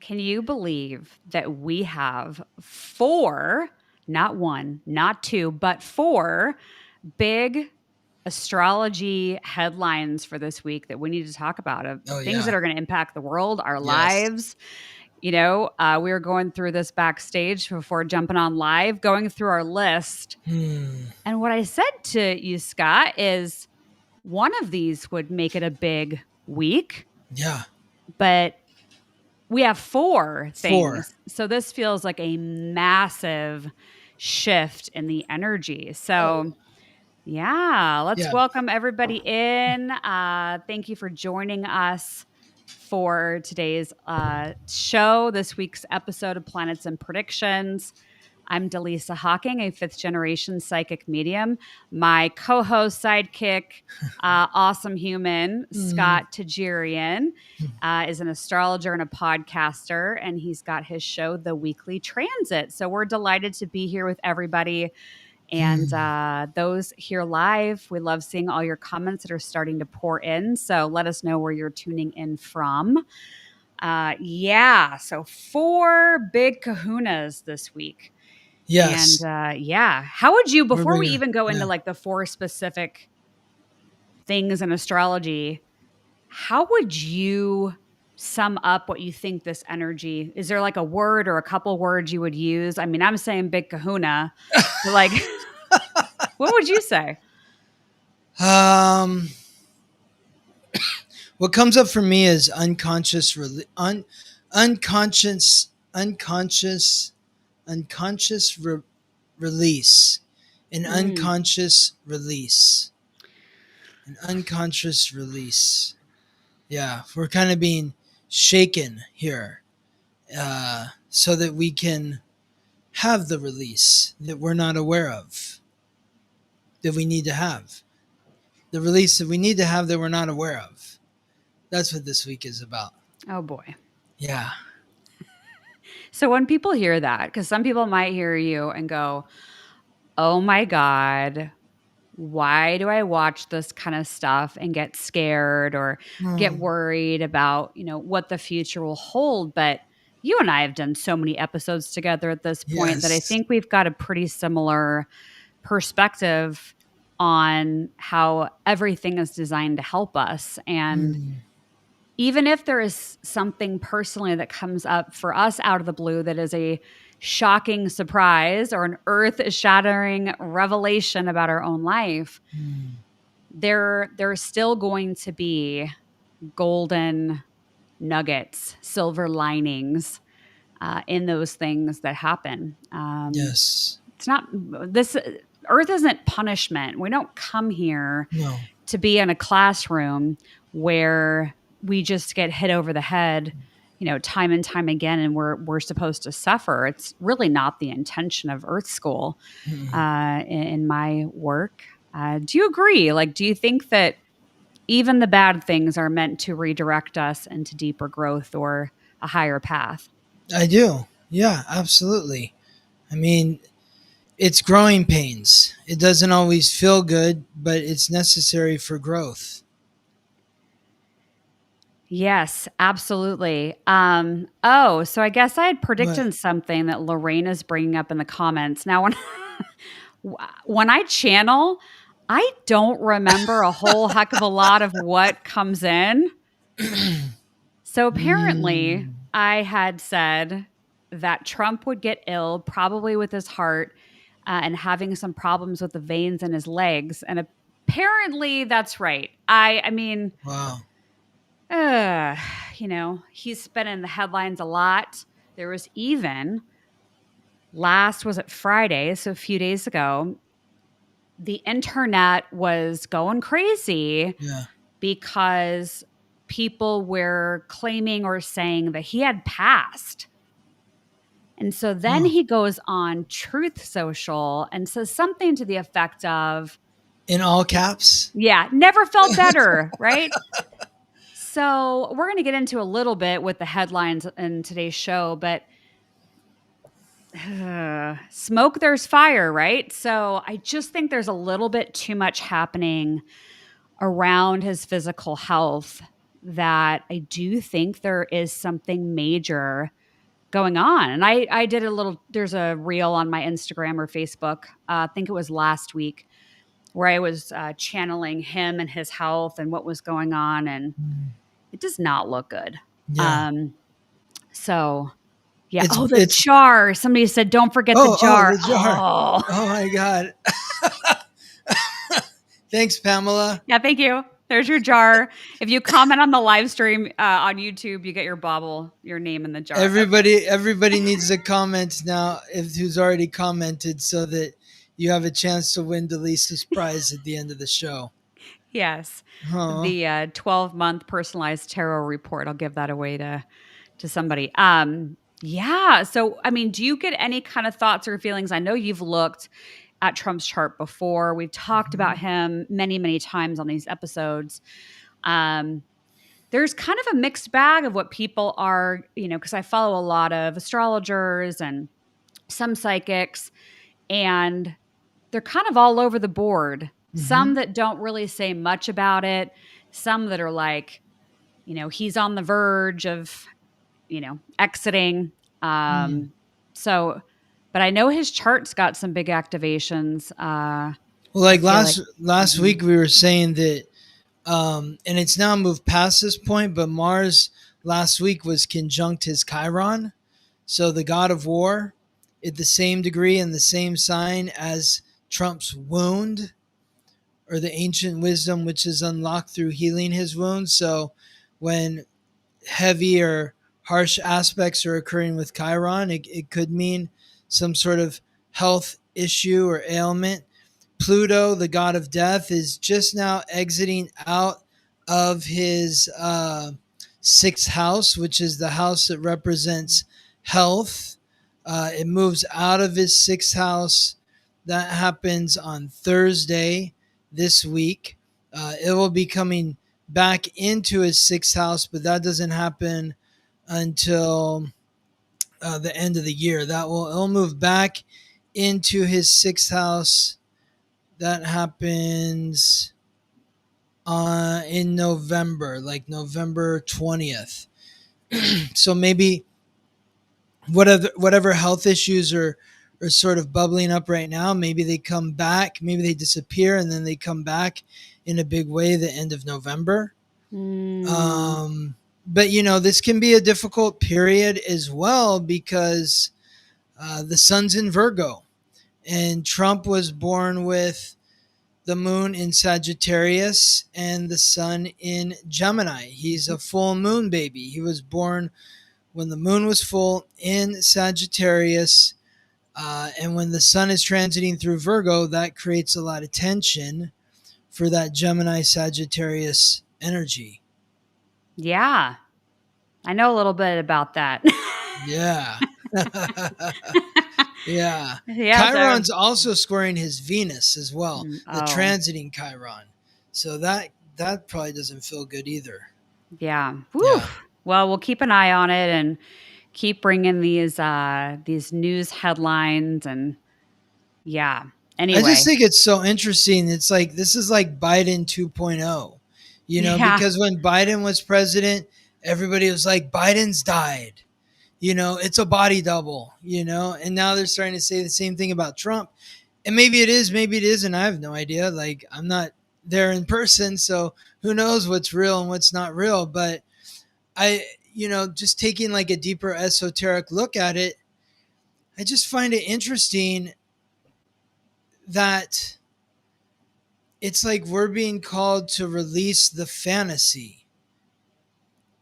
Can you believe that we have 4, not 1, not 2, but 4 big astrology headlines for this week that we need to talk about, of Oh, things that yeah. are going to impact the world, our Yes. lives. We were going through this backstage before jumping on live, going through our list. And what I said to you, Scott, is one of these would make it a big week, Yeah. but we have 4 4. things. So this feels like a massive shift in the energy. So yeah, let's Yeah. welcome everybody in. Thank you for joining us for today's show, this week's episode of Planets and Predictions. I'm Dallisa Hawking, a 5th-generation psychic medium. My co-host, sidekick, awesome human, Scott Tajirian, is an astrologer and a podcaster, and he's got his show, The Weekly Transit. So we're delighted to be here with everybody. And those here live, we love seeing all your comments that are starting to pour in. So let us know where you're tuning in from. So 4 big kahunas this week. Yes. And how would you, before we even go into like the 4 specific things in astrology, how would you sum up what you think this energy, is there like a word or a couple words you would use? I mean, I'm saying big kahuna, but like, what would you say? What comes up for me is unconscious release. An unconscious release. An unconscious release. Yeah, we're kind of being shaken here, so that we can have the release that we're not aware of, that we need to have. The release that we need to have that we're not aware of. That's what this week is about. Oh boy. Yeah. So when people hear that, because some people might hear you and go, oh my God, why do I watch this kind of stuff and get scared or get worried about, what the future will hold? But you and I have done so many episodes together at this point that I think we've got a pretty similar perspective on how everything is designed to help us. And even if there is something personally that comes up for us out of the blue that is a shocking surprise or an earth-shattering revelation about our own life, there's still going to be golden nuggets, silver linings in those things that happen. Yes. It's not this. Earth isn't punishment. We don't come here to be in a classroom where we just get hit over the head, time and time again, and we're supposed to suffer. It's really not the intention of Earth School in my work. Do you agree? Like, do you think that even the bad things are meant to redirect us into deeper growth or a higher path? I do. Yeah, absolutely. I mean, it's growing pains. It doesn't always feel good, but it's necessary for growth. Yes, absolutely. So I guess I had predicted something that Lorraine is bringing up in the comments. Now, when I channel, I don't remember a whole heck of a lot of what comes in. So apparently, I had said that Trump would get ill, probably with his heart, and having some problems with the veins in his legs. And apparently, that's right. I mean, wow. He's been in the headlines a lot. There was even was it Friday? So a few days ago, the internet was going crazy because people were claiming or saying that he had passed. And so then he goes on Truth Social and says something to the effect of, in all caps? Yeah, never felt better, right? So we're going to get into a little bit with the headlines in today's show, but smoke, there's fire, right? So I just think there's a little bit too much happening around his physical health that I do think there is something major going on. And I did there's a reel on my Instagram or Facebook, I think it was last week, where I was channeling him and his health and what was going on. And it does not look good. Yeah. Um, so yeah. It's Oh, the it's jar. Somebody said, don't forget the oh, jar. the jar. Oh, Oh my God. Thanks, Pamela. yeah. Thank you. There's your jar. If you comment on the live stream on YouTube, you get your name in the jar. Okay. Everybody needs to comment now if who's already commented so that you have a chance to win Dalisa's prize at the end of the show. Yes. Oh. The 12-month personalized tarot report. I'll give that away to somebody. Yeah. So, I mean, do you get any kind of thoughts or feelings? I know you've looked at Trump's chart before. We've talked about him many, many times on these episodes. Um, there's kind of a mixed bag of what people are, because I follow a lot of astrologers and some psychics, and they're kind of all over the board. Mm-hmm. Some that don't really say much about it, some that are like, he's on the verge of, exiting. Mm. So, but I know his chart's got some big activations. Well, I like feel like, last mhm. week we were saying that, and it's now moved past this point, but Mars last week was conjunct his Chiron, so the god of war, at the same degree in the same sign as Trump's wound, or the ancient wisdom which is unlocked through healing his wounds. So when heavy or harsh aspects are occurring with Chiron, it could mean some sort of health issue or ailment. Pluto, the god of death, is just now exiting out of his sixth house, which is the house that represents health. It moves out of his sixth house. That happens on Thursday this week. It will be coming back into his sixth house, but that doesn't happen until the end of the year. It'll move back into his sixth house. That happens in November, like November 20th. So maybe whatever health issues are sort of bubbling up right now, maybe they come back, maybe they disappear and then they come back in a big way the end of November. Mm, But this can be a difficult period as well because the sun's in Virgo, and Trump was born with the moon in Sagittarius and the sun in Gemini. He's a full moon baby. He was born when the moon was full in Sagittarius, and when the sun is transiting through Virgo, that creates a lot of tension for that Gemini Sagittarius energy. yeah. I know a little bit about that. Yeah. Yeah. Yeah. So, Chiron's also squaring his Venus as well, the oh, transiting Chiron. So that probably doesn't feel good either. yeah. Whew. Yeah. Well, we'll keep an eye on it and keep bringing these news headlines and yeah. I just Anyway, think it's so interesting. It's like this is like Biden 2.0, yeah. because when Biden was president, everybody was like, Biden's died. It's a body double, and now they're starting to say the same thing about Trump. And maybe it is, maybe it isn't. I have no idea. Like, I'm not there in person, so who knows what's real and what's not real. But just taking like a deeper esoteric look at it, I just find it interesting that it's like we're being called to release the fantasy.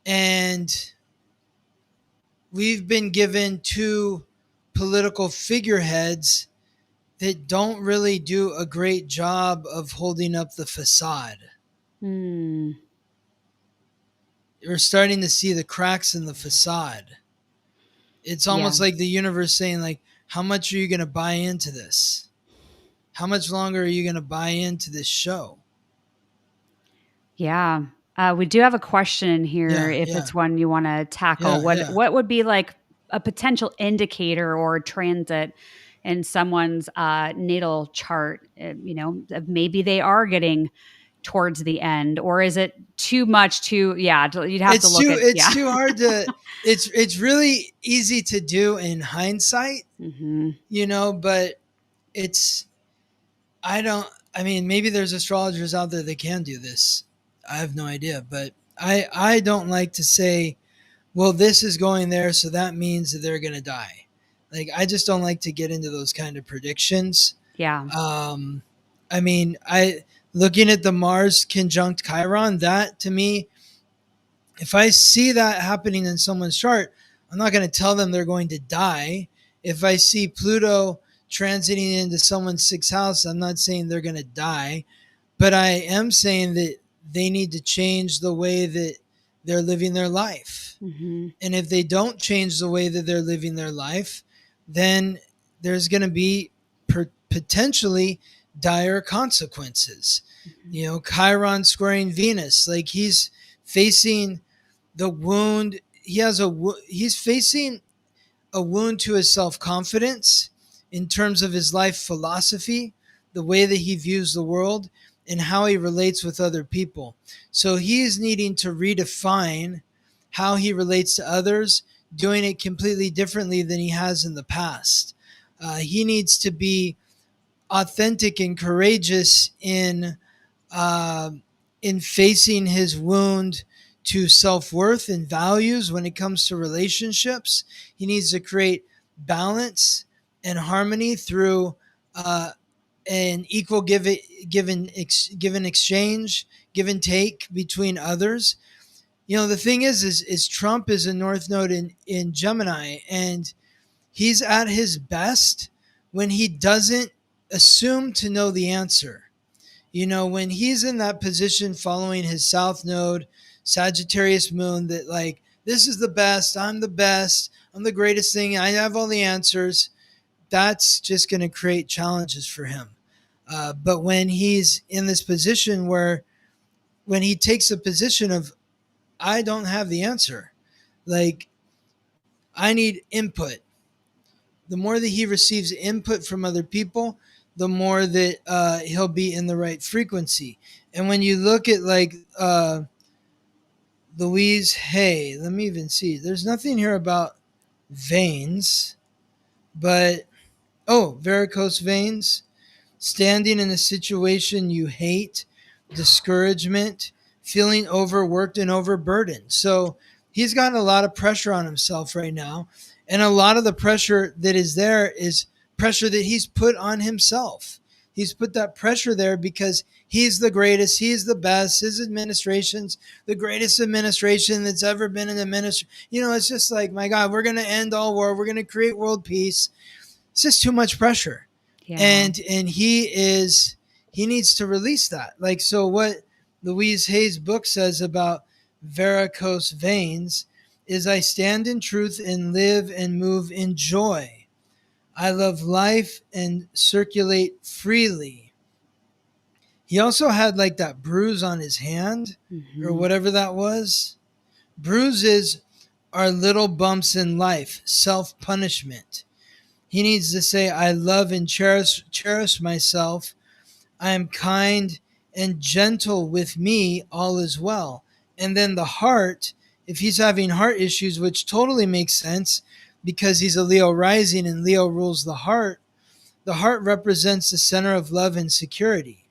And we've been given two political figureheads that don't really do a great job of holding up the facade. Hmm. We're starting to see the cracks in the facade. It's Yeah. almost like the universe saying, like, how much are you going to buy into this? How much longer are you going to buy into this show? Yeah. We do have a question in here Yeah, if yeah, it's one you want to tackle. yeah, What yeah. what would be like a potential indicator or transit in someone's natal chart? Of maybe they are getting towards the end, or is it too much you'd have to look at, it's too hard to, it's really easy to do in hindsight, but it's, I mean, maybe there's astrologers out there that can do this. I have no idea, but I don't like to say, well, this is going there, so that means that they're going to die. Like, I just don't like to get into those kind of predictions. Yeah. I mean, looking at the Mars conjunct Chiron, that to me, if I see that happening in someone's chart, I'm not going to tell them they're going to die. If I see Pluto transiting into someone's sixth house, I'm not saying they're going to die, but I am saying that they need to change the way that they're living their life. And if they don't change the way that they're living their life, then there's going to be potentially dire consequences. Chiron squaring Venus, like he's facing the wound. He's facing a wound to his self-confidence in terms of his life philosophy, the way that he views the world, and how he relates with other people. So he is needing to redefine how he relates to others, doing it completely differently than he has in the past. He needs to be authentic and courageous in facing his wound to self-worth and values when it comes to relationships. He needs to create balance and harmony through an equal give and exchange, give and take between others. The thing is Trump is a North Node in Gemini, and he's at his best when he doesn't assume to know the answer. When he's in that position following his South Node, Sagittarius moon, that like, this is the best, I'm the greatest thing, I have all the answers, that's just going to create challenges for him. But when he's in this position when he takes a position of, I don't have the answer, like, I need input. The more that he receives input from other people, the more that he'll be in the right frequency. And when you look at like Louise Hay, let me even see. There's nothing here about veins, but varicose veins, standing in a situation you hate, discouragement, feeling overworked and overburdened. So he's got a lot of pressure on himself right now. And a lot of the pressure that is there is pressure that he's put on himself. He's put that pressure there because he's the greatest, he's the best, his administration's the greatest administration that's ever been in administration. It's just like, my God, we're going to end all war. We're going to create world peace. It's just too much pressure. Yeah. And he needs to release that. Like, so what Louise Hay's book says about varicose veins is, I stand in truth and live and move in joy. I love life and circulate freely. He also had like that bruise on his hand or whatever that was. Bruises are little bumps in life, self-punishment. He needs to say, I love and cherish myself. I am kind and gentle with me, all is well. And then the heart, if he's having heart issues, which totally makes sense because he's a Leo rising and Leo rules the heart represents the center of love and security.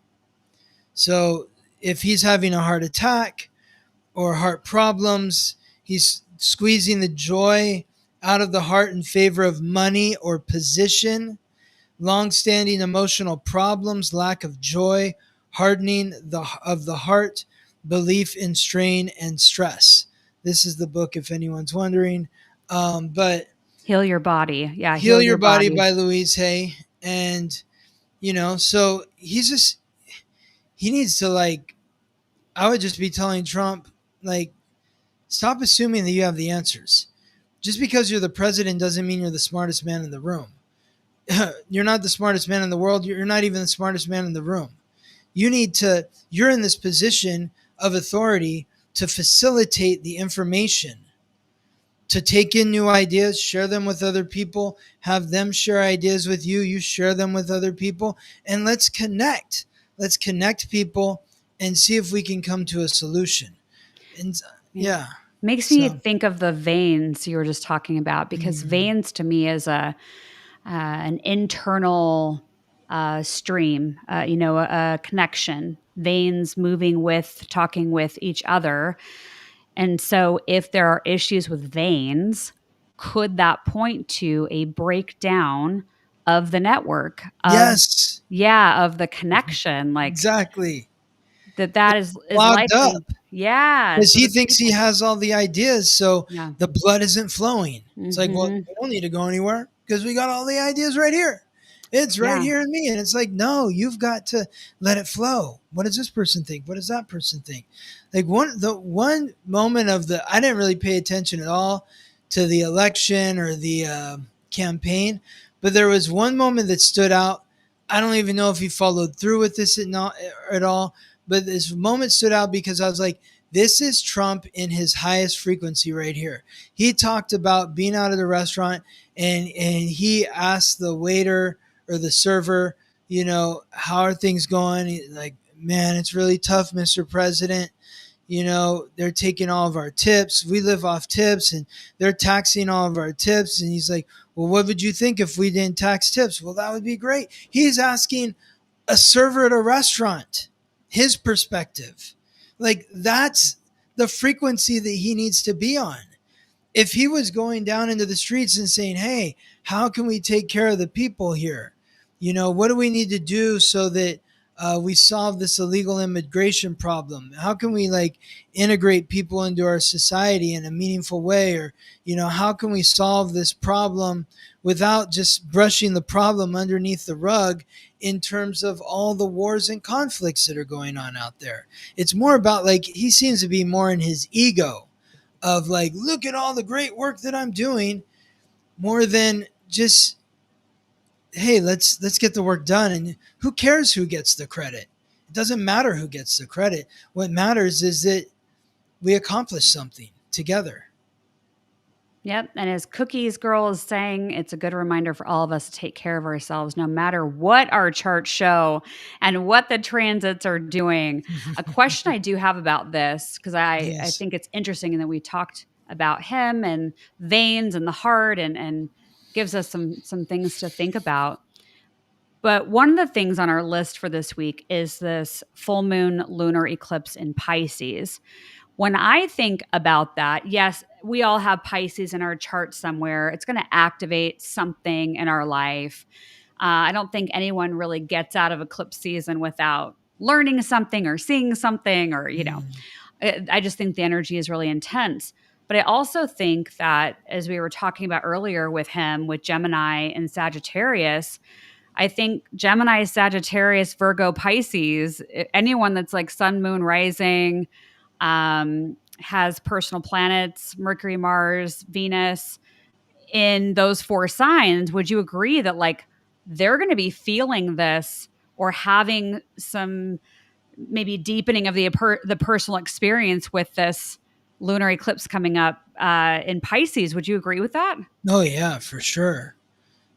So if he's having a heart attack or heart problems, he's squeezing the joy out of the heart in favor of money or position, long-standing emotional problems, lack of joy, hardening of the heart, belief in strain and stress. This is the book, if anyone's wondering. But Heal Your Body. Yeah. Heal Your Body by Louise Hay. And, so he needs to, like, I would just be telling Trump, like, stop assuming that you have the answers. Just because you're the president doesn't mean you're the smartest man in the room. You're not the smartest man in the world. You're not even the smartest man in the room. You're in this position of authority to facilitate the information, to take in new ideas, share them with other people, have them share ideas with you, you share them with other people, and let's connect. Let's connect people and see if we can come to a solution. And Yeah. yeah, Makes me so think of the veins you were just talking about, because veins to me is an internal stream, a connection, veins moving with, talking with each other. And so, if there are issues with veins, could that point to a breakdown of the network, yes, of the connection, like exactly. that It's is clogged up likely. Yeah. because So he the thinks he people, has all the ideas, so yeah. the blood isn't flowing. It's like, well, Hmm. we don't need to go anywhere because we got all the ideas right here. It's right Yeah. here in me. And it's like, no, you've got to let it flow. What does this person think? What does that person think? Like the one moment of I didn't really pay attention at all to the election or the campaign, but there was one moment that stood out. I don't even know if he followed through with this at all, but this moment stood out because I was like, this is Trump in his highest frequency right here. He talked about being out of the restaurant, and he asked the waiter or the server, how are things going? Like, man, it's really tough, Mr. President. They're taking all of our tips. We live off tips, and they're taxing all of our tips. And he's like, well, what would you think if we didn't tax tips? Well, that would be great. He's asking a server at a restaurant his perspective. Like, that's the frequency that he needs to be on. If he was going down into the streets and saying, hey, how can we take care of the people here? What do we need to do so that we solve this illegal immigration problem? How can we integrate people into our society in a meaningful way? Or, how can we solve this problem without just brushing the problem underneath the rug in terms of all the wars and conflicts that are going on out there? It's more about he seems to be more in his ego of look at all the great work that I'm doing, more than just, hey, let's get the work done. And who cares who gets the credit? It doesn't matter who gets the credit. What matters is that we accomplish something together. Yep. And as Cookies Girl is saying, it's a good reminder for all of us to take care of ourselves no matter what our charts show and what the transits are doing. A question I do have about this, because I Yes. think it's interesting, and that we talked about him and veins and the heart, and gives us some things to think about. But one of the things on our list for this week is this full moon lunar eclipse in Pisces. When I think about that, yes, we all have Pisces in our chart somewhere. It's going to activate something in our life. I don't think anyone really gets out of eclipse season without learning something or seeing something, or, Mm. I just think the energy is really intense. But I also think that, as we were talking about earlier with him, with Gemini and Sagittarius, I think Gemini, Sagittarius, Virgo, Pisces, anyone that's like sun, moon, rising, has personal planets, Mercury, Mars, Venus, in those four signs, would you agree that they're going to be feeling this, or having some maybe deepening of the personal experience with this lunar eclipse coming up in Pisces? Would you agree with that? Oh yeah, for sure.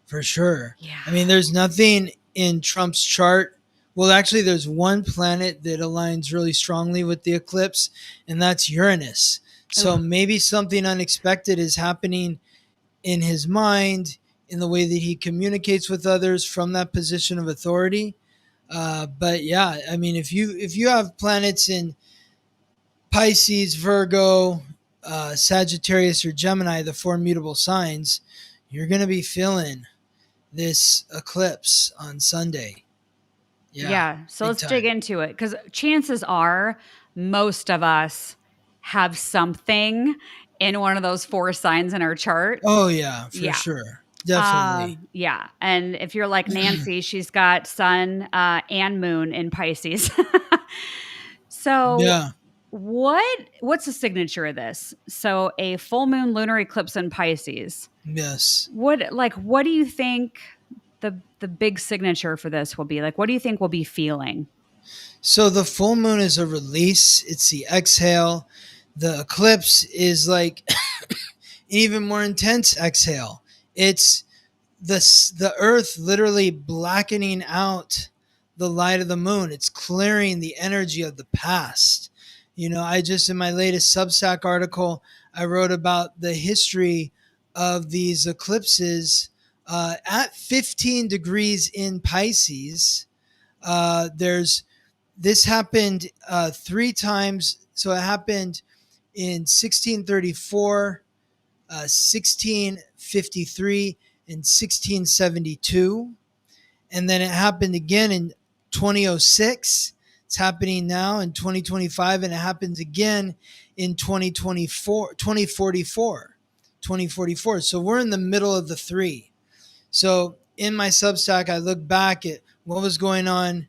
For sure. Yeah. I mean, there's nothing in Trump's chart. Well, actually, there's one planet that aligns really strongly with the eclipse, and that's Uranus. So Ooh. maybe something unexpected is happening in his mind, in the way that he communicates with others from that position of authority. But yeah, I mean, if you have planets in Pisces, Virgo, Sagittarius, or Gemini, the four mutable signs, you're going to be feeling this eclipse on Sunday. Yeah, Yeah. So big let's dig time. into it, because chances are most of us have something in one of those four signs in our chart. Oh yeah, for Yeah. sure. Definitely. Yeah. And if you're like Nancy, she's got sun and moon in Pisces. So Yeah. what's the signature of this? So a full moon lunar eclipse in Pisces. Yes. What do you think the big signature for this will be? Like, what do you think we'll be feeling? So the full moon is a release, it's the exhale. The eclipse is like an even more intense exhale. It's the earth literally blackening out the light of the moon. It's clearing the energy of the past. I just, in my latest Substack article, I wrote about the history of these eclipses at 15 degrees in Pisces. This happened 3 times. So it happened in 1634, 1653, and 1672. And then it happened again in 2006. It's happening now in 2025, and it happens again in 2044. So we're in the middle of the three. So in my Substack, I look back at what was going on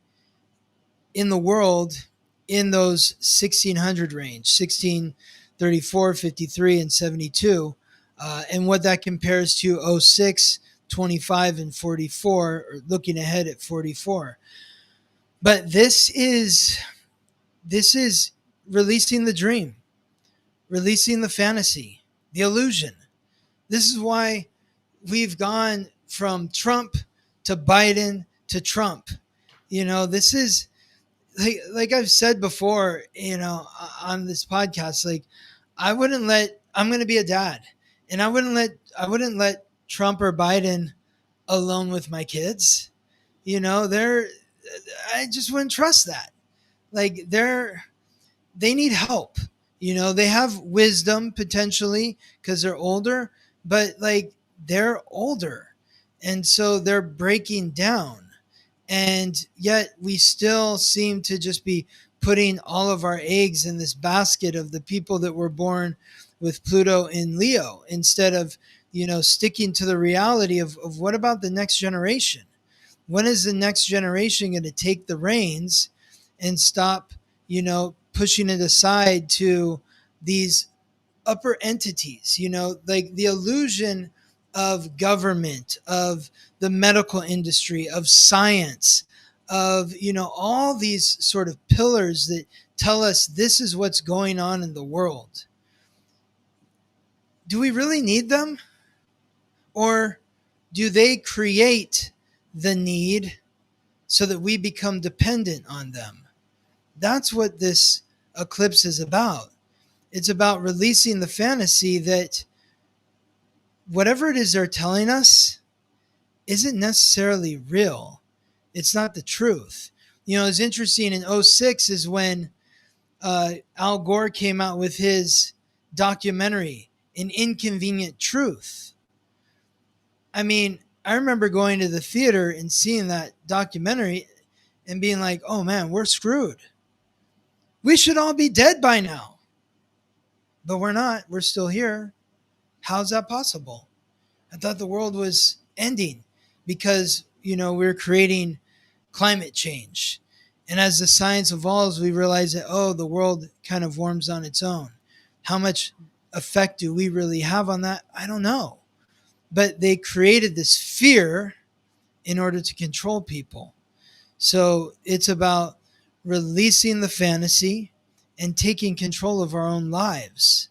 in the world in those 1600 range, 1634, 53, and 72, and what that compares to 06, 25, and 44, or looking ahead at 44. But this is releasing the dream, releasing the fantasy, the illusion. This is why we've gone from Trump to Biden to Trump. This is like I've said before, on this podcast, like I'm going to be a dad, and I wouldn't let Trump or Biden alone with my kids. I just wouldn't trust that. Like they need help. They have wisdom potentially because they're older, but like they're older. And so they're breaking down. And yet we still seem to just be putting all of our eggs in this basket of the people that were born with Pluto in Leo instead of, sticking to the reality of what about the next generation? When is the next generation going to take the reins and stop, pushing it aside to these upper entities, like the illusion of government, of the medical industry, of science, of, all these sort of pillars that tell us this is what's going on in the world. Do we really need them? Or do they create the need so that we become dependent on them? That's what this eclipse is about. It's about releasing the fantasy that whatever it is they're telling us isn't necessarily real. It's not the truth. It's interesting in '06 is when Al Gore came out with his documentary, An Inconvenient Truth. I mean, I remember going to the theater and seeing that documentary and being like, oh man, we're screwed. We should all be dead by now. But we're not. We're still here. How's that possible? I thought the world was ending because, we're creating climate change. And as the science evolves, we realize that, the world kind of warms on its own. How much effect do we really have on that? I don't know. But they created this fear in order to control people. So it's about releasing the fantasy and taking control of our own lives.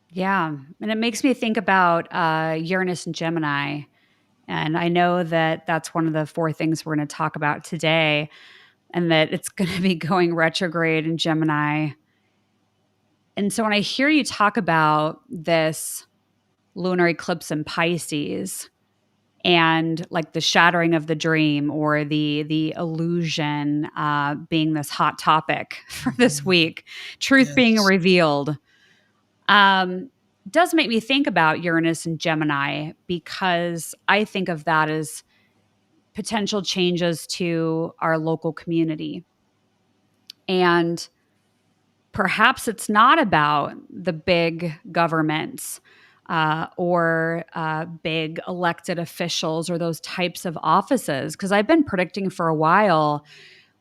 Yeah. And it makes me think about Uranus and Gemini. And I know that that's one of the 4 things we're going to talk about today, and that it's going to be going retrograde in Gemini. And so when I hear you talk about this lunar eclipse in Pisces and like the shattering of the dream or the illusion being this hot topic for this week, truth being Yes. revealed, does make me think about Uranus and Gemini, because I think of that as potential changes to our local community. And perhaps it's not about the big governments or big elected officials or those types of offices, because I've been predicting for a while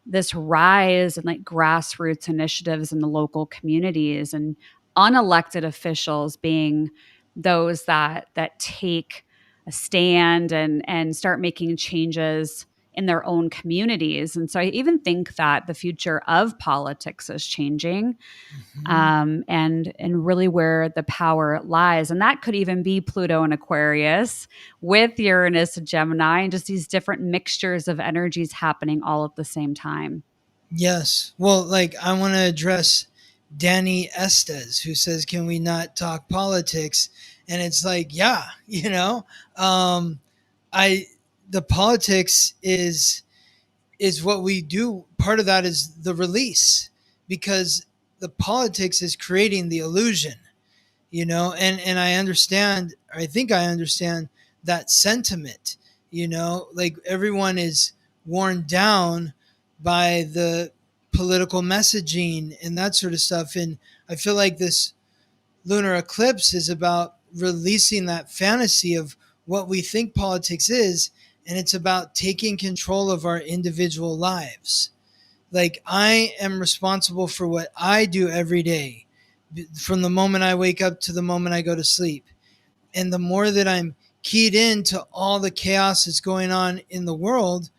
this rise in like grassroots initiatives in the local communities, and unelected officials being those that take a stand and start making changes in their own communities. And so I even think that the future of politics is changing, Mm-hmm. and really where the power lies. And that could even be Pluto and Aquarius with Uranus and Gemini, and just these different mixtures of energies happening all at the same time. Yes. Well, like I want to address Danny Estes, who says, "Can we not talk politics?" And it's like, yeah, um, I the politics is what we do. Part of that is the release, because the politics is creating the illusion, and I understand. I think I understand that sentiment. Like everyone is worn down by the political messaging and that sort of stuff, and I feel like this lunar eclipse is about releasing that fantasy of what we think politics is, and it's about taking control of our individual lives. Like I am responsible for what I do every day, from the moment I wake up to the moment I go to sleep. And the more that I'm keyed into all the chaos that's going on in the world,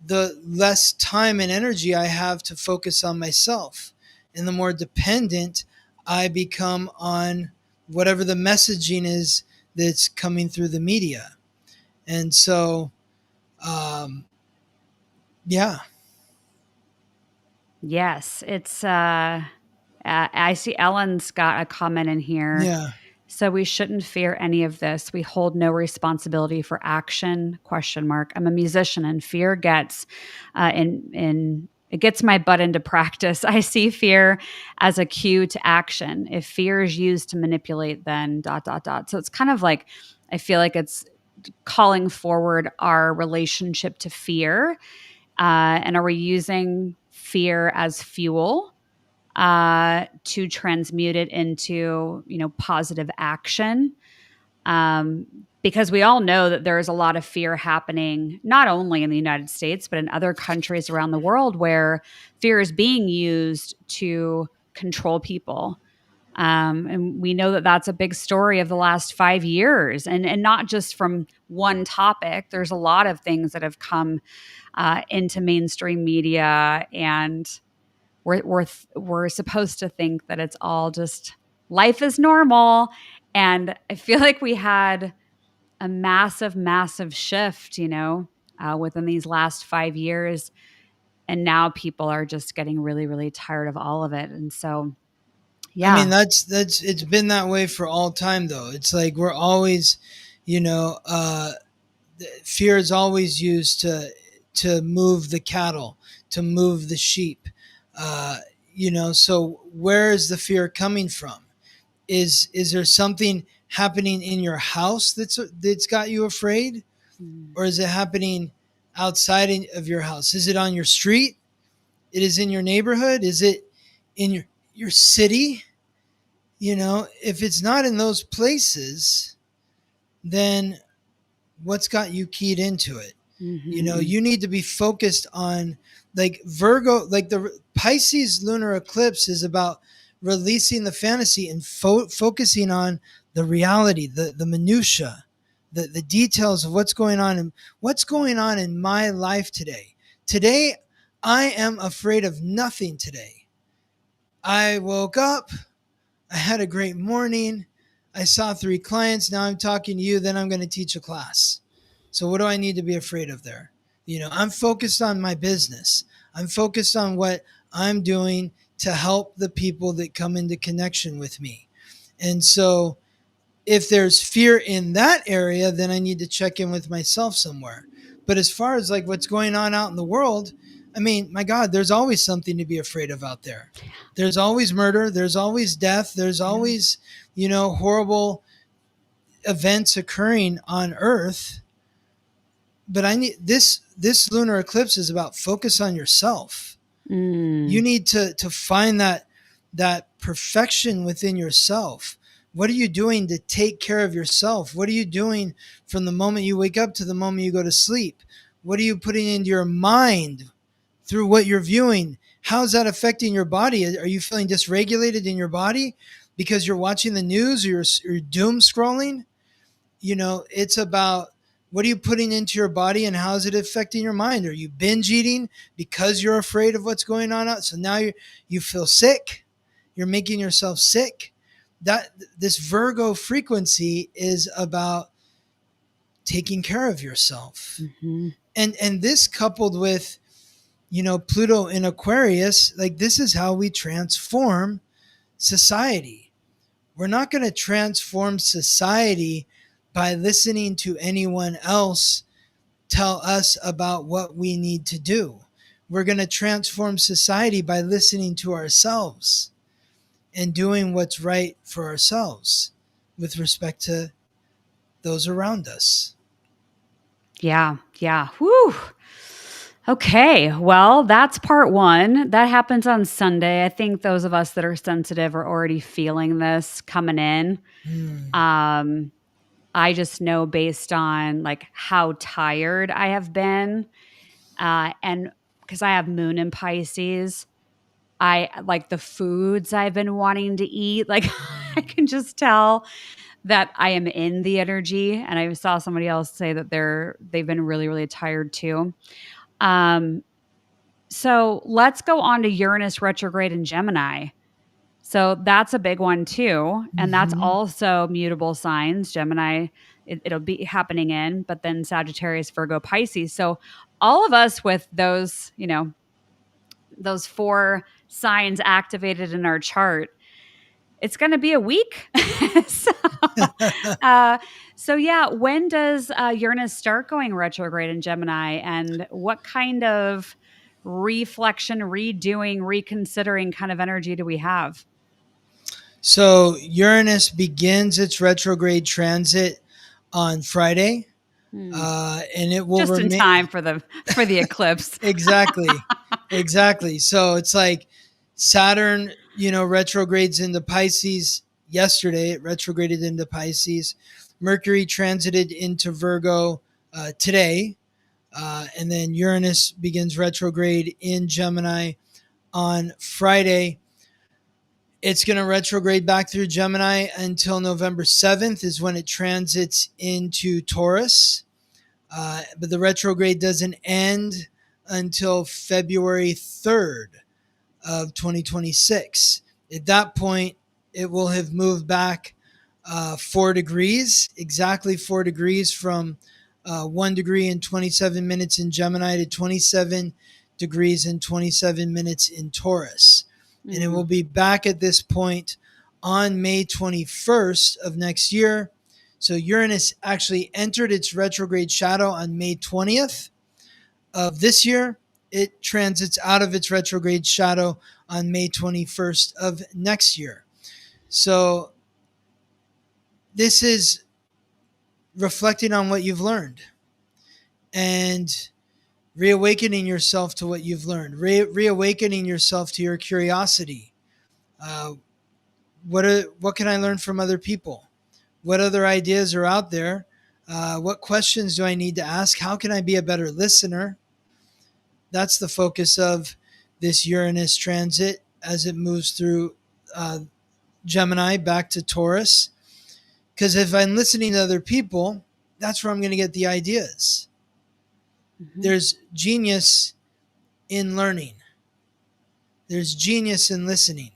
the less time and energy I have to focus on myself. And the more dependent I become on whatever the messaging is that's coming through the media. And so, um, yeah, Yes, it's I see Ellen's got a comment in here. yeah. So we shouldn't fear any of this. We hold no responsibility for action? Question mark. I'm a musician, and fear gets in it gets my butt into practice. I see fear as a cue to action. If fear is used to manipulate, then dot dot dot. So it's kind of like, I feel like it's calling forward our relationship to fear, and are we using fear as fuel to transmute it into, positive action? Because we all know that there is a lot of fear happening, not only in the United States, but in other countries around the world, where fear is being used to control people. And we know that that's a big story of the last 5 years, and not just from one topic. There's a lot of things that have come into mainstream media, and we're supposed to think that it's all just life is normal. And I feel like we had a massive shift, within these last 5 years, and now people are just getting really, really tired of all of it. And so, I mean, yeah. that's it's been that way for all time, though. It's like we're always, you know, fear is always used to move the cattle, to move the sheep. Uh, so where is the fear coming from? Is there something happening in your house that's got you afraid, Mm. or is it happening outside of your house? Is it on your street? It is in your neighborhood? Is it in your city? If it's not in those places, then what's got you keyed into it? Mhm. You need to be focused on, like Virgo, like the Pisces lunar eclipse is about releasing the fantasy and focusing on the reality, the minutia, the details of what's going on, and what's going on in my life today. Today, I am afraid of nothing today. I woke up, I had a great morning. I saw 3 clients. Now I'm talking to you. Then I'm going to teach a class. So what do I need to be afraid of there? I'm focused on my business. I'm focused on what I'm doing to help the people that come into connection with me. And so if there's fear in that area, then I need to check in with myself somewhere. But as far as like what's going on out in the world, I mean, my God, there's always something to be afraid of out there. There's always murder. There's always death. There's Yeah. always, horrible events occurring on Earth. But I need this lunar eclipse is about focus on yourself. You Mm. need to find that perfection within yourself. What are you doing to take care of yourself? What are you doing from the moment you wake up to the moment you go to sleep? What are you putting into your mind through what you're viewing? How's that affecting your body? Are you feeling dysregulated in your body because you're watching the news, or you're doom scrolling? It's about What are you putting into your body, and how is it affecting your mind? Are you binge eating because you're afraid of what's going on out? So now you feel sick. You're making yourself sick. That this Virgo frequency is about taking care of yourself. Mm-hmm. And this coupled with, Pluto in Aquarius, like this is how we transform society. We're not going to transform society by listening to anyone else tell us about what we need to do. We're going to transform society by listening to ourselves and doing what's right for ourselves with respect to those around us. Yeah. Yeah. Whew. Okay. Well, that's part one. That happens on Sunday. I think those of us that are sensitive are already feeling this coming in. Um, I just know based on like how tired I have been, and because I have moon in Pisces, I like the foods I've been wanting to eat. Like I can just tell that I am in the energy. And I saw somebody else say that they've been really, really tired too. Um, so let's go on to Uranus retrograde in Gemini. So that's a big one too. And that's Mm-hmm. also mutable signs. Gemini, it'll be happening in, but then Sagittarius, Virgo, Pisces. So all of us with those, those 4 signs activated in our chart, it's going to be a week. so, uh, so yeah, when does Uranus start going retrograde in Gemini, and what kind of reflection, redoing, reconsidering kind of energy do we have? So Uranus begins its retrograde transit on Friday, Hmm. and it will Just in remain time for the eclipse. exactly. So it's like Saturn, retrogrades into Pisces yesterday. It retrograded into Pisces. Mercury transited into Virgo today, and then Uranus begins retrograde in Gemini on Friday. It's going to retrograde back through Gemini until November 7th is when it transits into Taurus. But the retrograde doesn't end until February 3rd of 2026. At that point, it will have moved back 4 degrees, exactly 4 degrees from 1 degree and 27 minutes in Gemini to 27 degrees and 27 minutes in Taurus. And it will be back at this point on May 21st of next year. So Uranus actually entered its retrograde shadow on May 20th of this year. It transits out of its retrograde shadow on May 21st of next year. So this is reflecting on what you've learned and reawakening yourself to what you've learned, reawakening yourself to your curiosity. What can I learn from other people? What other ideas are out there? What questions do I need to ask? How can I be a better listener? That's the focus of this Uranus transit as it moves through Gemini back to Taurus. Because if I'm listening to other people, that's where I'm going to get the ideas. Mm-hmm. There's genius in learning. There's genius in listening.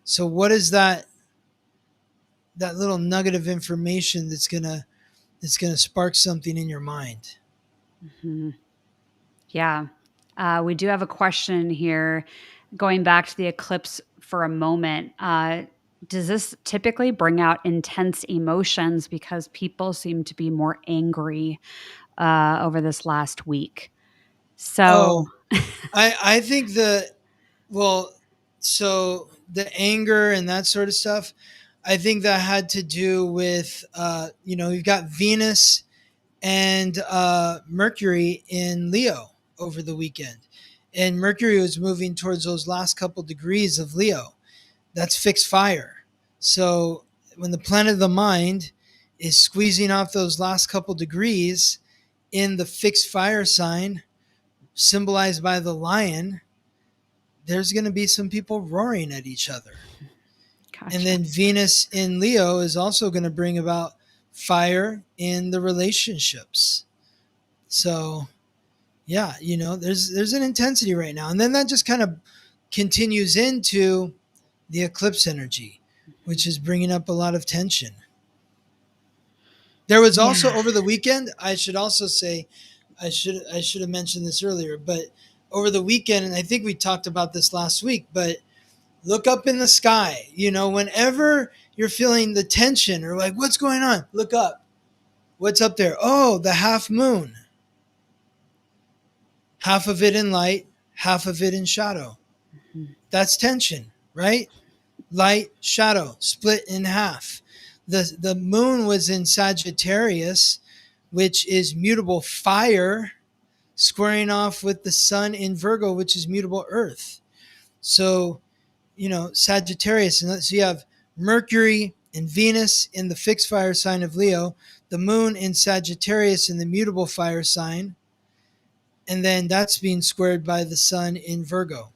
So what is that little nugget of information that's gonna spark something in your mind? Mm-hmm. Yeah. We do have a question here going back to the eclipse for a moment. Does this typically bring out intense emotions because people seem to be more angry over this last week? So, Oh, I think so the anger and that sort of stuff, I think that had to do with you've got Venus and Mercury in Leo over the weekend. And Mercury was moving towards those last couple degrees of Leo. That's fixed fire. So when the planet of the mind is squeezing off those last couple degrees in the fixed fire sign, symbolized by the lion, there's going to be some people roaring at each other. gotcha. And then Venus in Leo is also going to bring about fire in the relationships. So yeah, there's an intensity right now, and then that just kind of continues into the eclipse energy, which is bringing up a lot of tension. There was Yeah. also over the weekend. I should also say, I should have mentioned this earlier, but over the weekend, and I think we talked about this last week, but look up in the sky. Whenever you're feeling the tension or like, what's going on? Look up. What's up there? Oh, the half moon. Half of it in light, half of it in shadow. Mhm. That's tension, right? Light, shadow, split in half. The moon was in Sagittarius, which is mutable fire, squaring off with the sun in Virgo, which is mutable earth. So, Sagittarius, and so you have Mercury and Venus in the fixed fire sign of Leo, the moon in Sagittarius in the mutable fire sign, and then that's being squared by the sun in Virgo,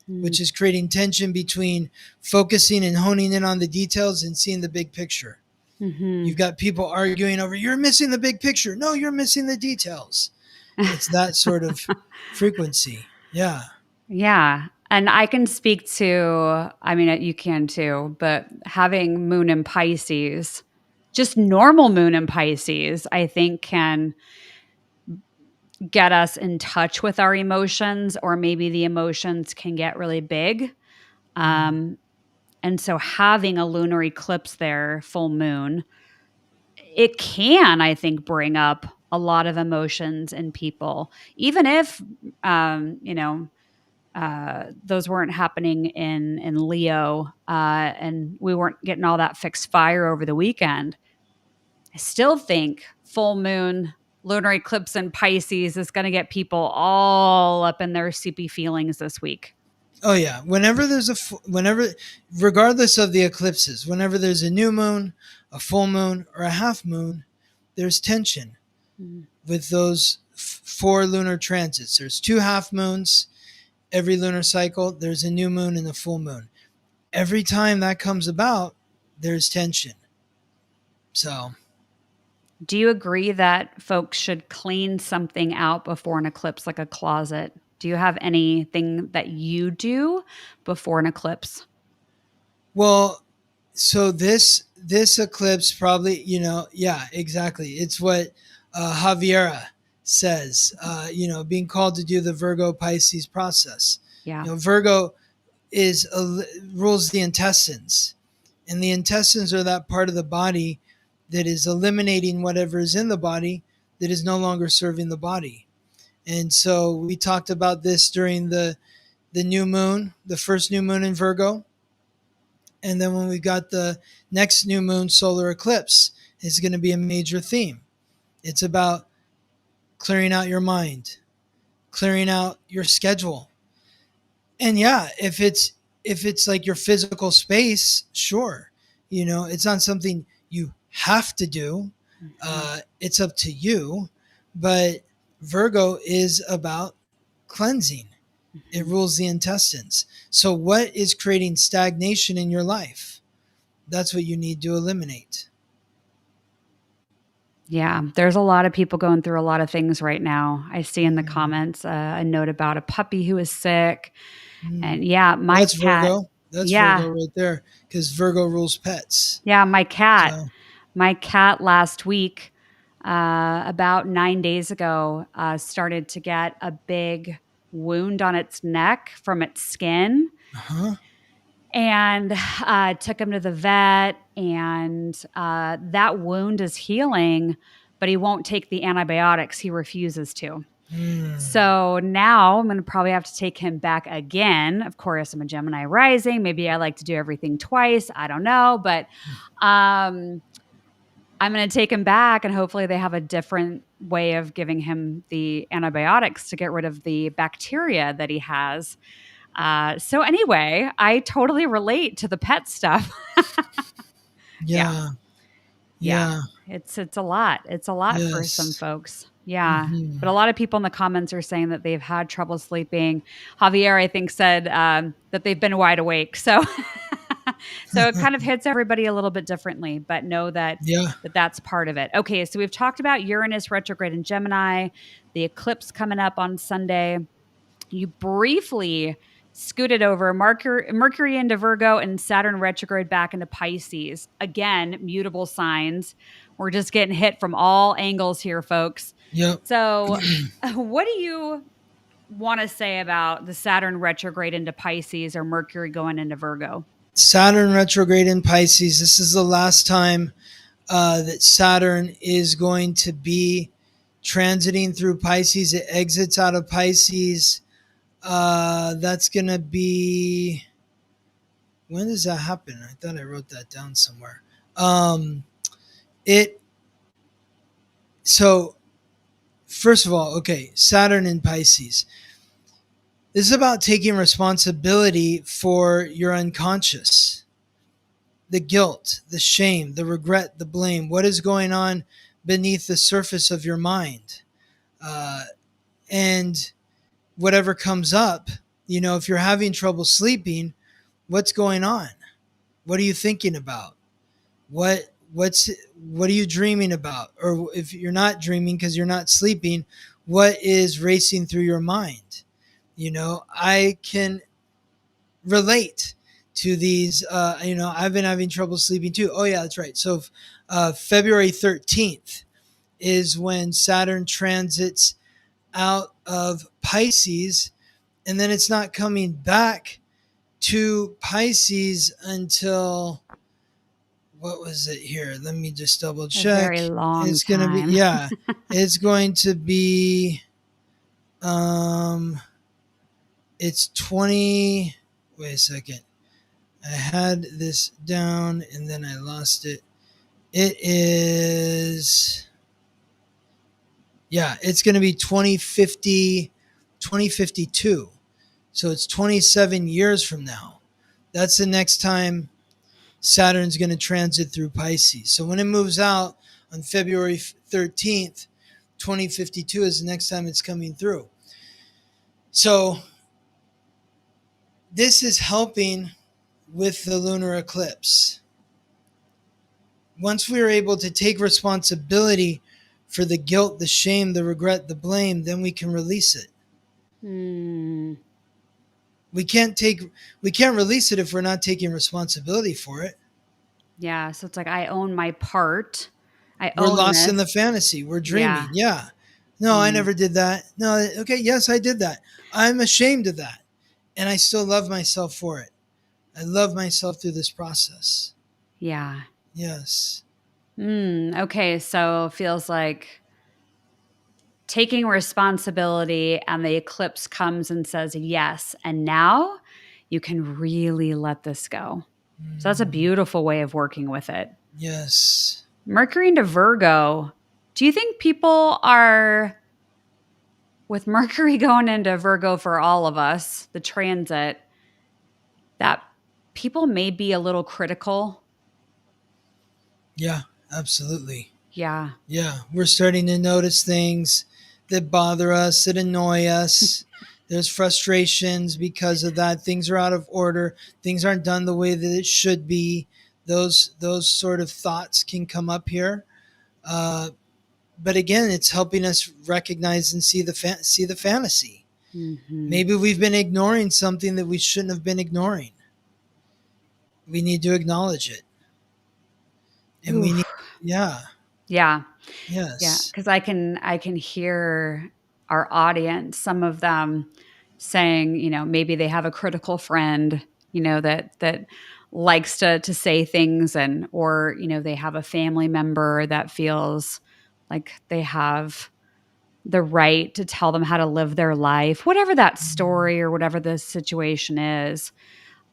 which is creating tension between focusing and honing in on the details and seeing the big picture. Mm-hmm. You've got people arguing over, you're missing the big picture. No, you're missing the details. It's that sort of frequency. Yeah. Yeah. And I can speak to, I mean, you can too, but having moon in Pisces, just normal moon in Pisces, I think can get us in touch with our emotions, or maybe the emotions can get really big. Mm. Um, and so having a lunar eclipse there, full moon, it can, I think, bring up a lot of emotions in people, even if, you know, those weren't happening in Leo, and we weren't getting all that fixed fire over the weekend. I still think full moon, lunar eclipse in Pisces is going to get people all up in their soupy feelings this week. Oh yeah. Regardless of the eclipses, whenever there's a new moon, a full moon, or a half moon, there's tension Mm. with those four lunar transits. There's two half moons every lunar cycle. There's a new moon and a full moon. Every time that comes about, there's tension. So Do you agree that folks should clean something out before an eclipse, like a closet? Do you have anything that you do before an eclipse? well, so this eclipse probably, yeah, exactly. It's what Javiera says. Being called to do the Virgo Pisces process. Yeah. Virgo rules the intestines, and the intestines are that part of the body that is eliminating whatever is in the body that is no longer serving the body. And so we talked about this during the new moon, the first new moon in Virgo. And then when we got the next new moon solar eclipse, it's going to be a major theme. It's about clearing out your mind, clearing out your schedule. And yeah, if it's like your physical space, sure. It's not something you have to do. Mhm. It's up to you. But Virgo is about cleansing. It Mhm. rules the intestines. So what is creating stagnation in your life? That's what you need to eliminate. Yeah, there's a lot of people going through a lot of things right now. I see in the Mm. comments a note about a puppy who is sick. Mm. And yeah, Well, my that's cat, Virgo. That's yeah, Virgo right there, because Virgo rules pets. yeah, So, my cat last week, about 9 days ago, started to get a big wound on its neck from its skin. huh? And took him to the vet, and that wound is healing, but he won't take the antibiotics. He refuses to. Mm. So now I'm going to probably have to take him back again. Of course, I'm a Gemini rising. Maybe I like to do everything twice. I don't know. But I'm going to take him back, and hopefully they have a different way of giving him the antibiotics to get rid of the bacteria that he has. So anyway, I totally relate to the pet stuff. Yeah. Yeah. Yeah. Yeah. It's a lot. It's a lot for some Yes. folks. Yeah. But Hmm. a lot of people in the comments are saying that they've had trouble sleeping. Javier, I think, said that they've been wide awake. So So it kind of hits everybody a little bit differently, but know that Yeah. that's part of it. Okay, so we've talked about Uranus retrograde in Gemini, the eclipse coming up on Sunday. You briefly scooted over Mercury into Virgo and Saturn retrograde back into Pisces. Again, mutable signs. We're just getting hit from all angles here, folks. Yep. So, what do you want to say about the Saturn retrograde into Pisces or Mercury going into Virgo? Saturn retrograde in Pisces. This is the last time that Saturn is going to be transiting through Pisces. It exits out of Pisces. That's going to be, when does that happen? I thought I wrote that down somewhere. It, so first of all, okay, Saturn in Pisces. This is about taking responsibility for your unconscious, the guilt, the shame, the regret, the blame. What is going on beneath the surface of your mind? And whatever comes up, if you're having trouble sleeping, what's going on? What are you thinking about? What are you dreaming about? Or if you're not dreaming because you're not sleeping, what is racing through your mind? I can relate to these. I've been having trouble sleeping too. Oh yeah, that's right. So February 13th is when Saturn transits out of Pisces, and then it's not coming back to Pisces until, what was it here? Let me just double check. A very long It's going to be, time. yeah, it's going to be, it's 20, wait a second. I had this down and then I lost it. It is, yeah, it's going to be 2052. So it's 27 years from now. That's the next time Saturn's going to transit through Pisces. So when it moves out on February 13th, 2052 is the next time it's coming through. So this is helping with the lunar eclipse. Once we are able to take responsibility for the guilt, the shame, the regret, the blame, then we can release it. We can't release it if we're not taking responsibility for it. Yeah, so it's like I own my part. We're own lost this. in the fantasy. We're dreaming. Yeah. No, I never did that. No, okay, yes, I did that. I'm ashamed of that. And I still love myself for it. I love myself through this process. Yeah. Yes. Okay, so it feels like taking responsibility, and the eclipse comes and says yes, and now you can really let this go. So that's a beautiful way of working with it. Yes. Mercury into Virgo. Do you think people are, with Mercury going into Virgo for all of us, the transit, that people may be a little critical? Yeah, absolutely. Yeah. Yeah, we're starting to notice things that bother us, that annoy us. There's frustrations because of that. Things are out of order. Things aren't done the way that it should be. Those sort of thoughts can come up here. But again, it's helping us recognize and see the fantasy. Maybe we've been ignoring something that we shouldn't have been ignoring. We need to acknowledge it. And we need, yeah. Yeah. Yes. Yeah. Because I can hear our audience, some of them saying, maybe they have a critical friend, that likes to say things, or they have a family member that feels like they have the right to tell them how to live their life, whatever that story or whatever the situation is.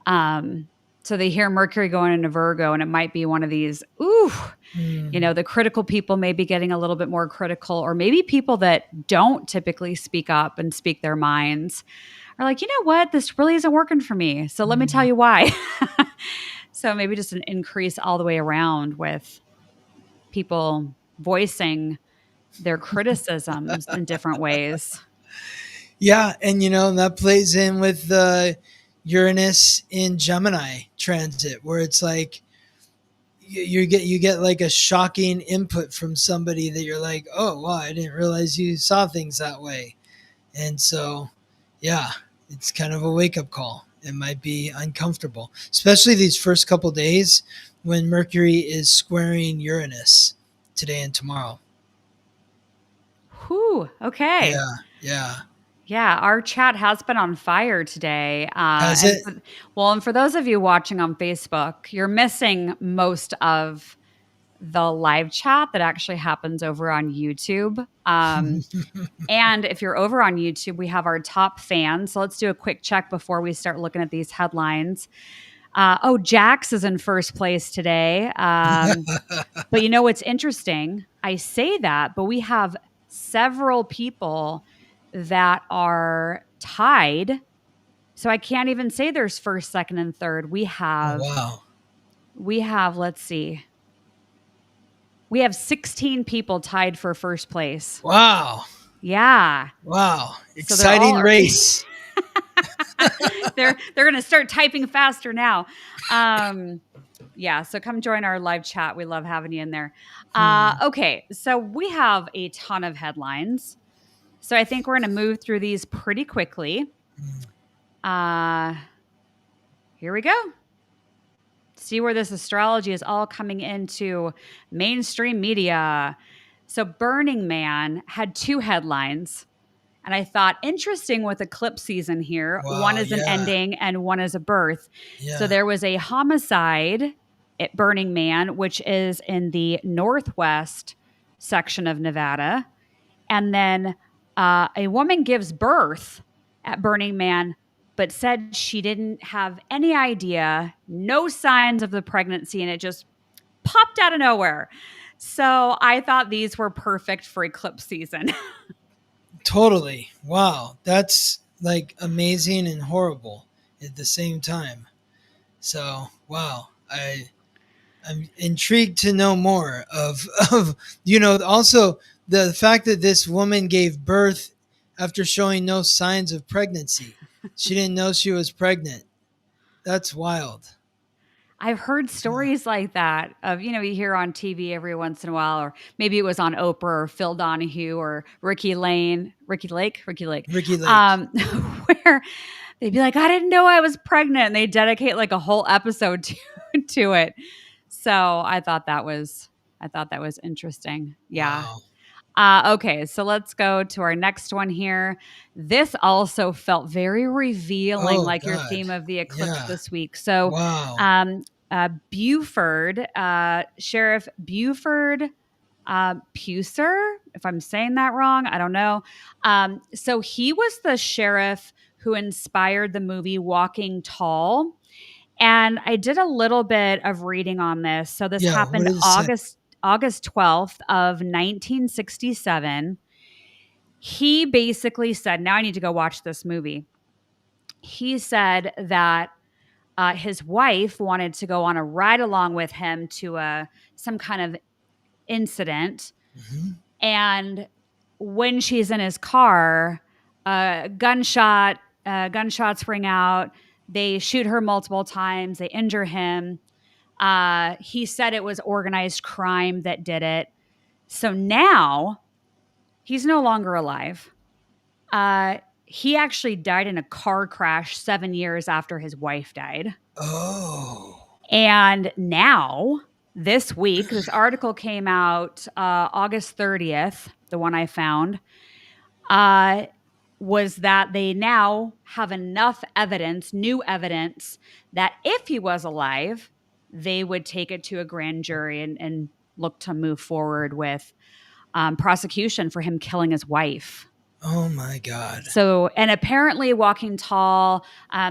So they hear Mercury going into Virgo, and it might be one of these, the critical people may be getting a little bit more critical, or maybe people that don't typically speak up and speak their minds are like, you know what, this really isn't working for me. So let me tell you why. So maybe just an increase all the way around with people voicing their criticisms in different ways. Yeah, and that plays in with Uranus in Gemini transit, where it's like you get like a shocking input from somebody that you're like, oh wow, I didn't realize you saw things that way. And so, yeah, it's kind of a wake up call. It might be uncomfortable, especially these first couple days when Mercury is squaring Uranus today and tomorrow. Whew. Okay. Yeah, yeah. Yeah, our chat has been on fire today. Has it? And for those of you watching on Facebook, you're missing most of the live chat that actually happens over on YouTube. And if you're over on YouTube, we have our top fans. So let's do a quick check before we start looking at these headlines. Jax is in first place today. But you know what's interesting? I say that, but we have several people that are tied. So I can't even say there's first, second, and third. Oh, wow. Let's see. We have 16 people tied for first place. Wow. Yeah. Wow. So Exciting race. they're going to start typing faster now. Yeah, so come join our live chat. We love having you in there. Okay, so we have a ton of headlines. So I think we're going to move through these pretty quickly. Here we go. See where this astrology is all coming into mainstream media. So Burning Man had 2 headlines. And I thought, interesting with eclipse season here. Wow, one is an ending and one is a birth. Yeah. So there was a homicide at Burning Man, which is in the northwest section of Nevada. And then a woman gives birth at Burning Man, but said she didn't have any idea, no signs of the pregnancy, and it just popped out of nowhere. So I thought these were perfect for eclipse season. Totally. Wow. That's like amazing and horrible at the same time. So, wow. I'm intrigued to know more of also the fact that this woman gave birth after showing no signs of pregnancy. She didn't know she was pregnant. That's wild. I've heard stories like that of, you hear on TV every once in a while, or maybe it was on Oprah or Phil Donahue or Ricky Lake, where they'd be like, I didn't know I was pregnant. And they dedicate like a whole episode to it. So I thought that was interesting. Yeah. Wow. Okay, so let's go to our next one here. This also felt very revealing, like your theme of the eclipse this week. So, wow. Buford, Sheriff Buford Puser, if I'm saying that wrong, I don't know. So he was the sheriff who inspired the movie Walking Tall. And I did a little bit of reading on this. So this happened August 12th of 1967. He basically said, now I need to go watch this movie. He said that his wife wanted to go on a ride along with him to some kind of incident. Mm-hmm. And when she's in his car, gunshots ring out. They shoot her multiple times. They injure him. He said it was organized crime that did it. So now he's no longer alive. He actually died in a car crash 7 years after his wife died. Oh. And now, this week, this article came out August 30th, the one I found, was that they now have enough evidence, new evidence, that if he was alive, they would take it to a grand jury and look to move forward with prosecution for him killing his wife. Oh my God. So, and apparently Walking Tall,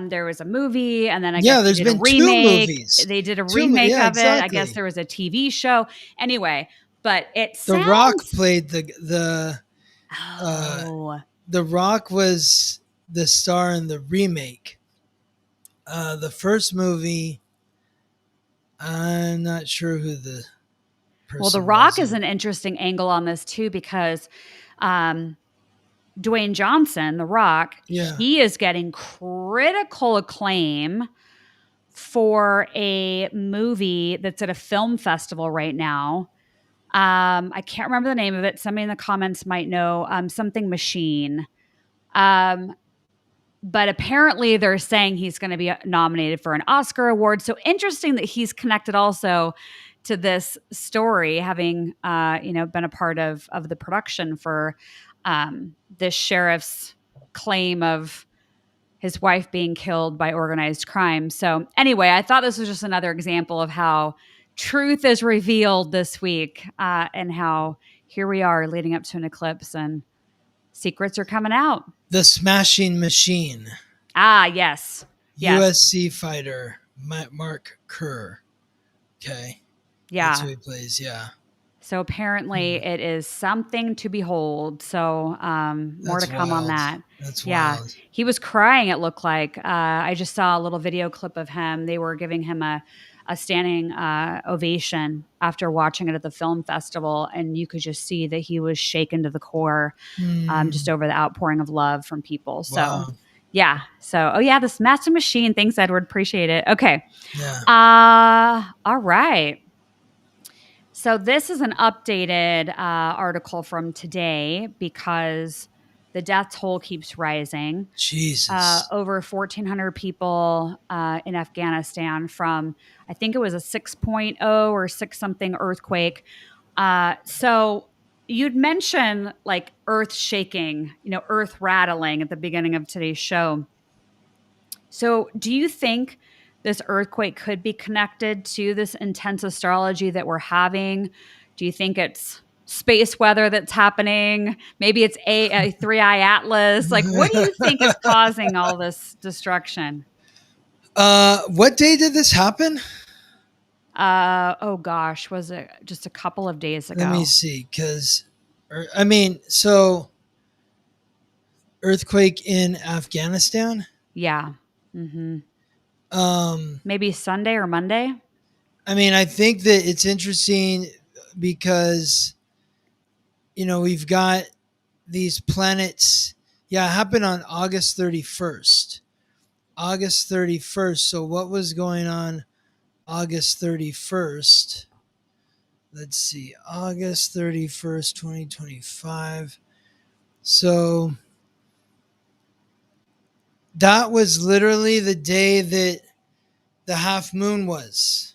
there was a movie, and then I guess there's been 2 movies. They did a remake of it. I guess there was a TV show. Anyway, but The Rock played the Rock was the star in the remake. The first movie, I'm not sure who the person The Rock is an interesting angle on this too, because Dwayne Johnson, The Rock, Yeah. he is getting critical acclaim for a movie that's at a film festival right now. I can't remember the name of it. Somebody in the comments might know. Something Machine. Um, but apparently they're saying he's going to be nominated for an Oscar award. So interesting that he's connected also to this story, having been a part of the production for this sheriff's claim of his wife being killed by organized crime. So anyway, I thought this was just another example of how truth is revealed this week, and how here we are leading up to an eclipse and secrets are coming out. The Smashing Machine. Ah, yes. USC fighter Mark Kerr. Okay. Yeah. That's who he plays. Yeah. So apparently it is something to behold. So more to come on that. That's yeah. wild. He was crying, it looked like. I just saw a little video clip of him. They were giving him a standing ovation after watching it at the film festival. And you could just see that he was shaken to the core just over the outpouring of love from people. So, Wow. yeah. So, this Master Machine. Thanks, Edward. Appreciate it. Okay. Yeah. All right. So this is an updated article from today because the death toll keeps rising. Jesus. Over 1,400 people in Afghanistan from, I think it was a 6.0 or 6 something earthquake. So you'd mentioned like earth shaking, earth rattling at the beginning of today's show. So do you think this earthquake could be connected to this intense astrology that we're having? Do you think it's space weather that's happening? Maybe it's a 3-eye atlas. Like, what do you think is causing all this destruction? What day did this happen? Oh gosh, was it just a couple of days ago? Let me see, so earthquake in Afghanistan? Yeah. Mm-hmm. Maybe Sunday or Monday? I think that it's interesting because, we've got these planets. Yeah, it happened on August 31st. August 31st. So what was going on August 31st? Let's see. August 31st, 2025. So that was literally the day that the half moon was.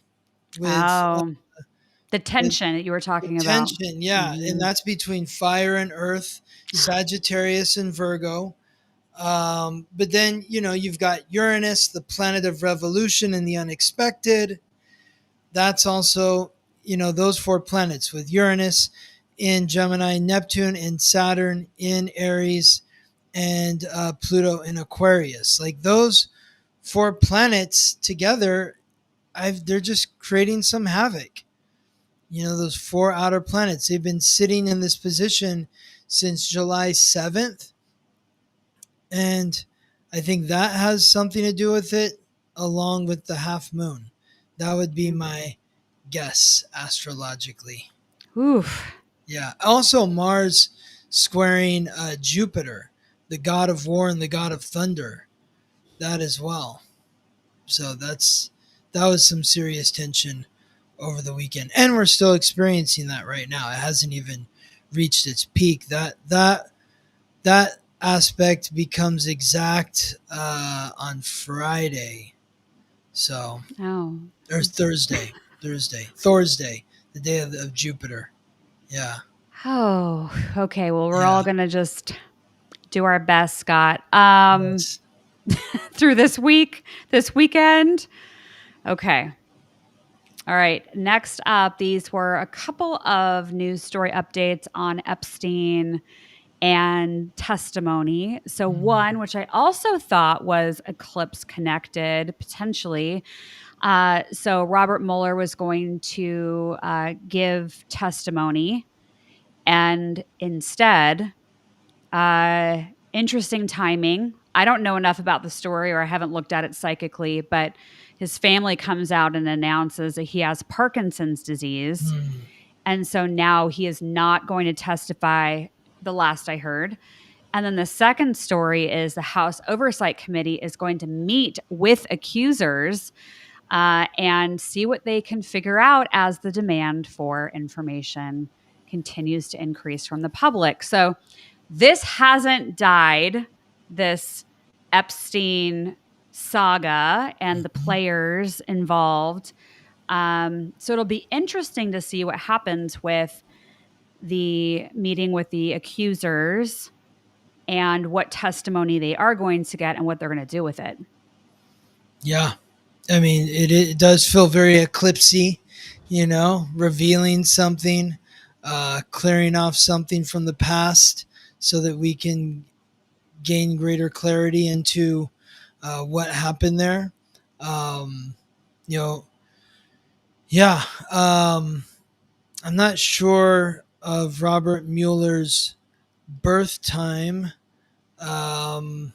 The tension that you were talking about. Tension, yeah. Mm-hmm. And that's between fire and earth, Sagittarius and Virgo. But then, you've got Uranus, the planet of revolution and the unexpected. That's also, those 4 planets with Uranus in Gemini, Neptune in Saturn in Aries, and Pluto in Aquarius. Like those 4 planets together, they're just creating some havoc. Those 4 outer planets, they've been sitting in this position since July 7th. And I think that has something to do with it, along with the half moon. That would be my guess astrologically. Oof. Yeah. Also, Mars squaring Jupiter, the god of war and the god of thunder. That as well. So that was some serious tension over the weekend, and we're still experiencing that right now. It hasn't even reached its peak. That aspect becomes exact on Friday. So, or Thursday, the day of Jupiter. Yeah. Oh, okay. Well, we're all gonna just do our best, Scott. Yes. Through this weekend. Okay. All right. Next up, these were a couple of news story updates on Epstein and testimony. So one, which I also thought was eclipse connected, potentially. So Robert Mueller was going to give testimony, and instead, interesting timing. I don't know enough about the story, or I haven't looked at it psychically, but his family comes out and announces that he has Parkinson's disease. And so now he is not going to testify, the last I heard. And then the second story is the House Oversight Committee is going to meet with accusers and see what they can figure out as the demand for information continues to increase from the public. So this hasn't died, this Epstein saga and the players involved. So it'll be interesting to see what happens with the meeting with the accusers and what testimony they are going to get and what they're going to do with it. Yeah. I mean, it does feel very eclipsy, revealing something, clearing off something from the past so that we can gain greater clarity into what happened there. Um, you know, yeah. I'm not sure of Robert Mueller's birth time, but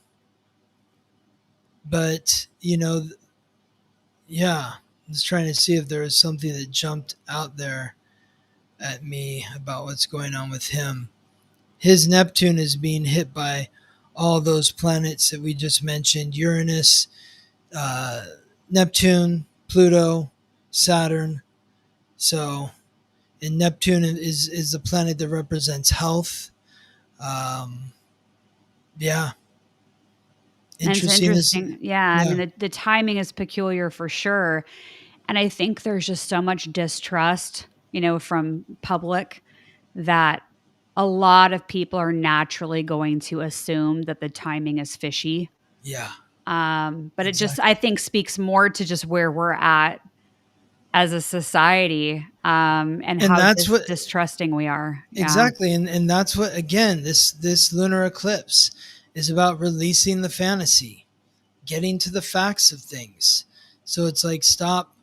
yeah, I was trying to see if there was something that jumped out there at me about what's going on with him. His Neptune is being hit by all those planets that we just mentioned: Uranus, uh, Neptune, Pluto, Saturn. So, and Neptune is the planet that represents health. Um, yeah, And it's interesting. interesting. Yeah. I Yeah, mean, the timing is peculiar for sure. And I think there's just so much distrust, from public that a lot of people are naturally going to assume that the timing is fishy. yeah, But it just, exactly. I think, speaks more to just where we're at as a society, and And how that's what distrusting we are. Yeah. exactly, and that's what, again, this lunar eclipse is about: releasing the fantasy, getting to the facts of things. So it's like, stop,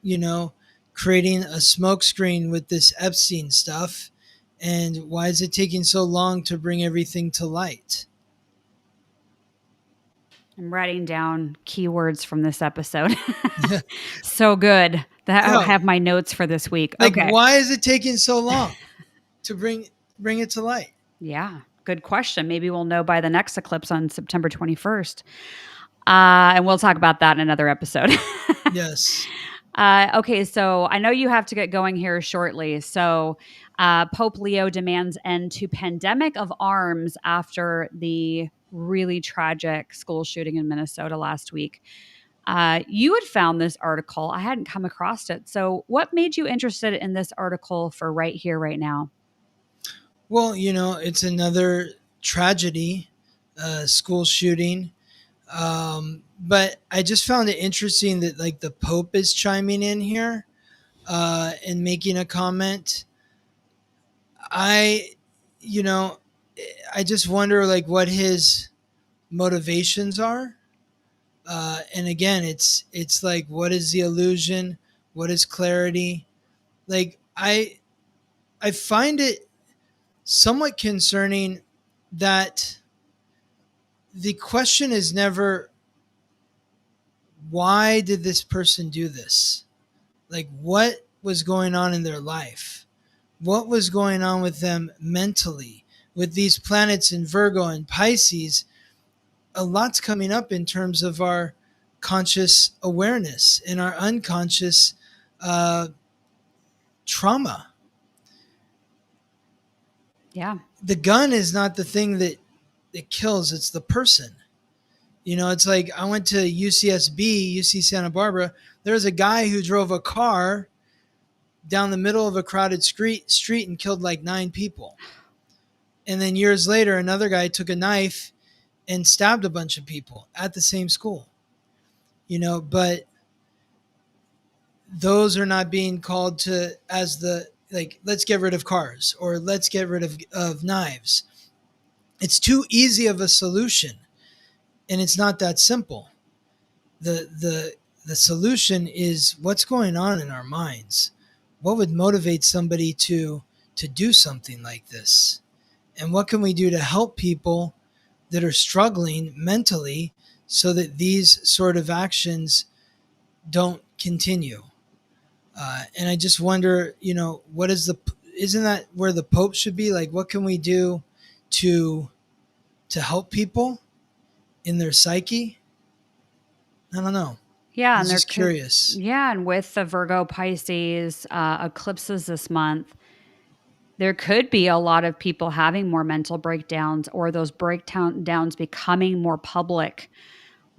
you know, creating a smokescreen with this Epstein stuff. And why is it taking so long to bring everything to light? I'm writing down keywords from this episode. Yeah. So good that I Yeah. have my notes for this week. Like, Okay. why is it taking so long to bring it to light? Yeah. Good question. Maybe we'll know by the next eclipse on September 21st. And we'll talk about that in another episode. Yes. Okay, so I know you have to get going here shortly. So, Pope Leo demands end to pandemic of arms after the really tragic school shooting in Minnesota last week. You had found this article. I hadn't come across it. So, what made you interested in this article for right here, right now? Well, it's another tragedy, school shooting. But I just found it interesting that, like, the Pope is chiming in here and making a comment. I, you know, I just wonder, like, what his motivations are. And again, it's like, what is the illusion? What is clarity? Like, I find it somewhat concerning that the question is never, why did this person do this? Like, what was going on in their life? What was going on with them mentally? With these planets in Virgo and Pisces, a lot's coming up in terms of our conscious awareness and our unconscious uh, trauma. Yeah. The gun is not the thing that kills, it's the person. It's like, I went to UCSB, UC Santa Barbara. There was a guy who drove a car down the middle of a crowded street and killed like 9 people. And then years later, another guy took a knife and stabbed a bunch of people at the same school. But those are not being called to as the, like, let's get rid of cars or let's get rid of knives. It's too easy of a solution, and it's not that simple. The solution is what's going on in our minds. What would motivate somebody to do something like this? And what can we do to help people that are struggling mentally so that these sort of actions don't continue? And I just wonder, isn't that where the Pope should be? Like, what can we do to to help people in their psyche. I don't know. Yeah, I and was there just could, curious. yeah, and with the Virgo Pisces eclipses this month, there could be a lot of people having more mental breakdowns or those breakdowns becoming more public.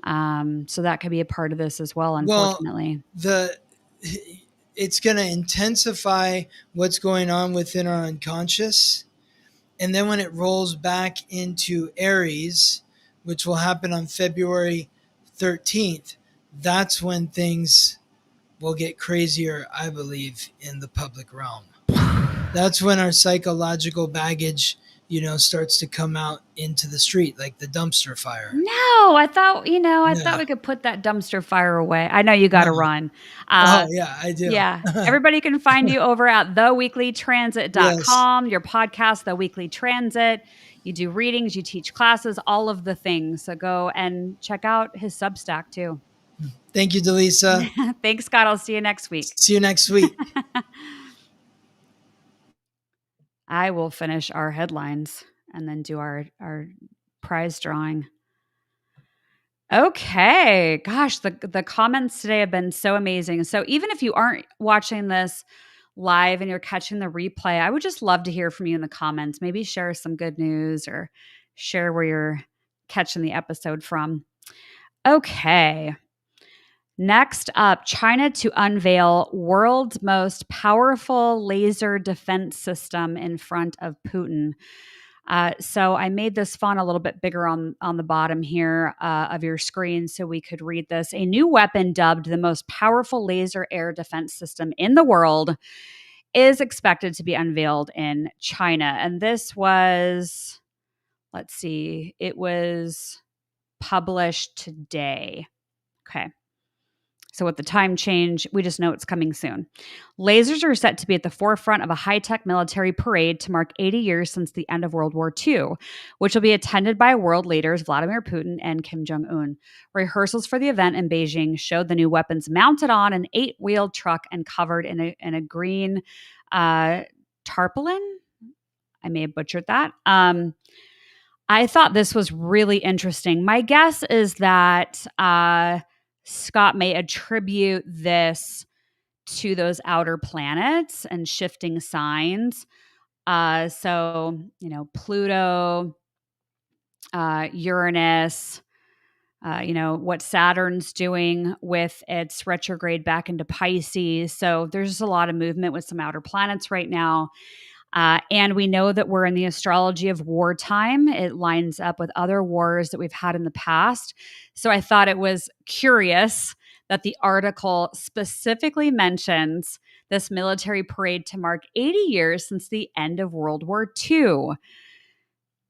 So that could be a part of this as well, Well, unfortunately. the it's going to intensify what's going on within our unconscious, and then when it rolls back into Aries, which will happen on February 13th, that's when things will get crazier, I believe, in the public realm. That's when our psychological baggage, starts to come out into the street, like the dumpster fire. No, I thought Yeah. we could put that dumpster fire away. I know you got No. to run. Oh, yeah, I do. Yeah. Everybody can find you over at Yes. theweeklytransit.com, your podcast, The Weekly Transit. You do readings, you teach classes, all of the things. So go and check out his Substack too. Thank you, Dallisa. Thanks, Scott. I'll see you next week. See you next week. I will finish our headlines and then do our prize drawing. Okay. Gosh, the comments today have been so amazing. So even if you aren't watching this live and you're catching the replay, I would just love to hear from you in the comments. Maybe share some good news or share where you're catching the episode from. Okay. Next up, China to unveil world's most powerful laser defense system in front of Putin. So I made this font a little bit bigger on the bottom here of your screen so we could read this. A new weapon dubbed the most powerful laser air defense system in the world is expected to be unveiled in China. And this was, let's see, it was published today. Okay. So with the time change, we just know it's coming soon. Lasers are set to be at the forefront of a high-tech military parade to mark 80 years since the end of World War II, which will be attended by world leaders Vladimir Putin and Kim Jong-un. Rehearsals for the event in Beijing showed the new weapons mounted on an 8-wheeled truck and covered in a green tarpaulin. I may have butchered that. I thought this was really interesting. My guess is that Scott may attribute this to those outer planets and shifting signs. So, Pluto, Uranus, what Saturn's doing with its retrograde back into Pisces. So there's a lot of movement with some outer planets right now. And we know that we're in the astrology of wartime. It lines up with other wars that we've had in the past. So I thought it was curious that the article specifically mentions this military parade to mark 80 years since the end of World War II.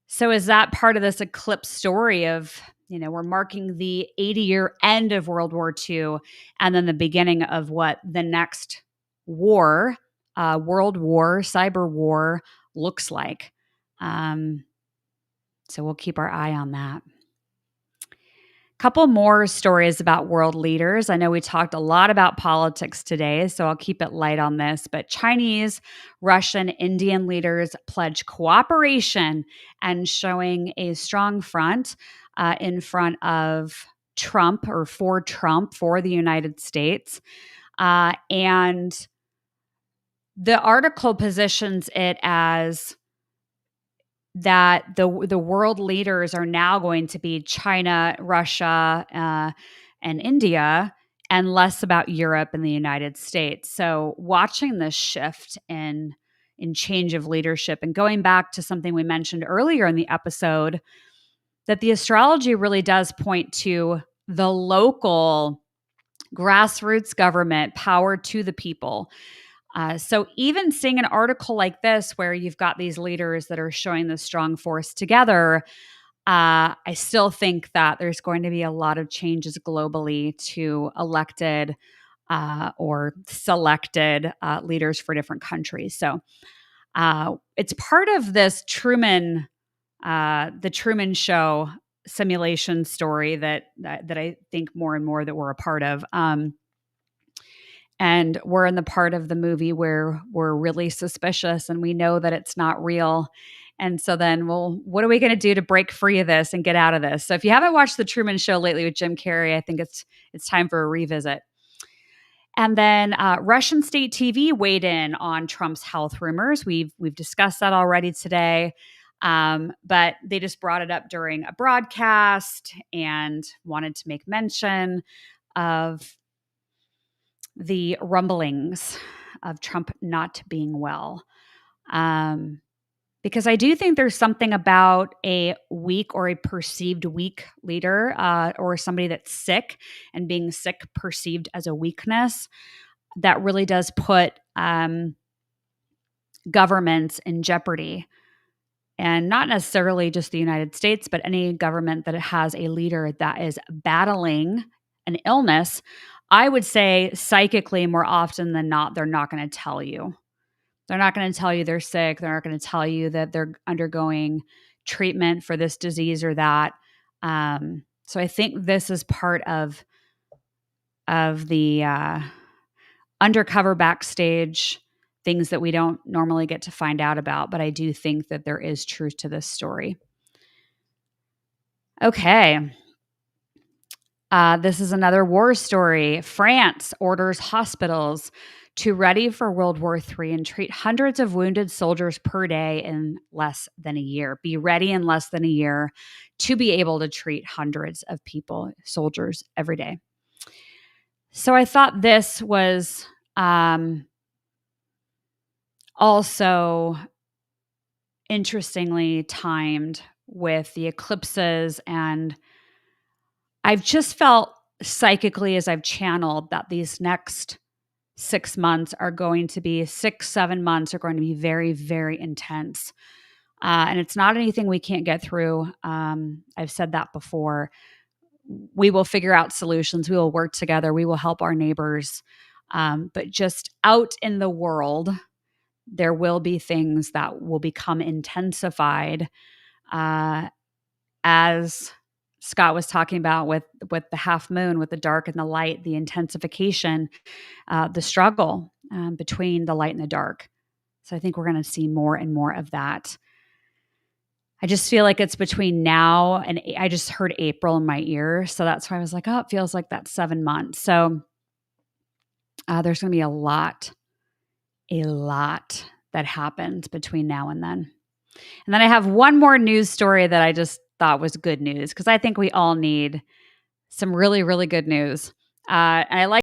So is that part of this eclipse story of, we're marking the 80-year end of World War II and then the beginning of what the next war, world war, cyber war looks like. So we'll keep our eye on that. Couple more stories about world leaders. I know we talked a lot about politics today, so I'll keep it light on this. But Chinese, Russian, Indian leaders pledge cooperation and showing a strong front in front of Trump or for Trump for the United States. And the article positions it as that the world leaders are now going to be China, Russia, and India, and less about Europe and the United States. So watching this shift in change of leadership and going back to something we mentioned earlier in the episode, that the astrology really does point to the local grassroots government, power to the people. So even seeing an article like this where you've got these leaders that are showing this strong force together, I still think that there's going to be a lot of changes globally to elected or selected leaders for different countries. So it's part of this the Truman Show simulation story that I think more and more that we're a part of. And we're in the part of the movie where we're really suspicious and we know that it's not real. And so then, well, what are we going to do to break free of this and get out of this? So if you haven't watched The Truman Show lately with Jim Carrey, I think it's time for a revisit. And then Russian state TV weighed in on Trump's health rumors. We've discussed that already today, but they just brought it up during a broadcast and wanted to make mention of the rumblings of Trump not being well. Because I do think there's something about a weak or a perceived weak leader or somebody that's sick and being sick perceived as a weakness that really does put governments in jeopardy. And not necessarily just the United States, but any government that has a leader that is battling an illness, I would say psychically more often than not, they're not going to tell you. They're not going to tell you they're sick. They're not going to tell you that they're undergoing treatment for this disease or that. So I think this is part of the undercover backstage things that we don't normally get to find out about. But I do think that there is truth to this story. Okay. This is another war story. France orders hospitals to ready for World War III and treat hundreds of wounded soldiers per day in less than a year. Be ready in less than a year to be able to treat hundreds of people, soldiers, every day. So I thought this was also interestingly timed with the eclipses, and I've just felt psychically as I've channeled that these next 6 months are going to be 6-7 months are going to be very, very intense. And it's not anything we can't get through. I've said that before. We will figure out solutions. We will work together. We will help our neighbors. But just out in the world, there will be things that will become intensified as Scott was talking about with the half moon, with the dark and the light, the intensification, the struggle between the light and the dark. So I think we're going to see more and more of that. I just feel like it's between now and I just heard April in my ear. So that's why I was like, oh, it feels like that's 7 months. So there's going to be a lot that happens between now and then. And then I have one more news story that I just thought was good news because I think we all need some really, really good news. And I like